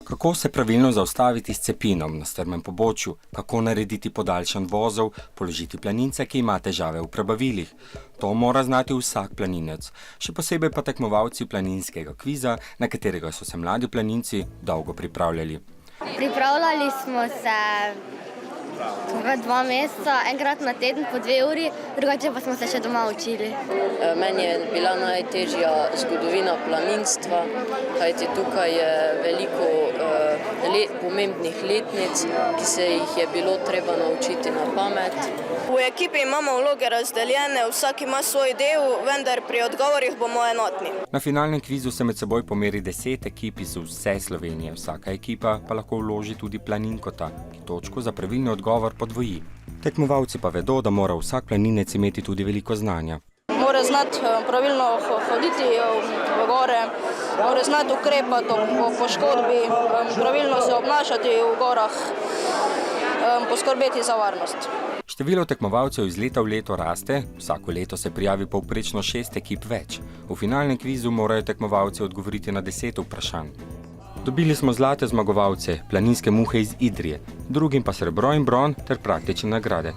Kako se pravilno zaustaviti s cepinom na strmem pobočju, kako narediti podaljšan vozov, položiti planince, ki ima težave v prebavilih. To mora znati vsak planinec, še posebej pa tekmovalci planinskega kviza, na katerega so se mladi planinci dolgo pripravljali. Pripravljali smo se 2 meseca, enkrat na teden po 2 uri, drugače pa smo se še doma učili. Meni je bila najtežja zgodovina planinstva, kajti tukaj je veliko pomembnih letnic, ki se jih je bilo treba naučiti na pamet. V ekipi imamo vloge razdeljene, vsak ima svoj del, vendar pri odgovorih bomo enotni. Na finalnem kvizu se med seboj pomeri 10 ekip iz vse Slovenije. Vsaka ekipa pa lahko vloži tudi planinkota, ki točko za pravilni odgovor podvoji. Tekmovalci pa vedo, da mora vsak planinec imeti tudi veliko znanja. Mora znati pravilno hoditi v gore, mora znati ukrepati po poškodbi, pravilno se obnašati v gorah, poskrbeti za varnost. Število tekmovalcev iz leta v leto raste, vsako leto se prijavi povprečno 6 ekip več. V finalnem kvizu morajo tekmovalci odgovoriti na 10 vprašanj. Dobili smo zlate zmagovalce, planinske muhe iz Idrije, drugim pa srebro in bron ter praktične nagrade.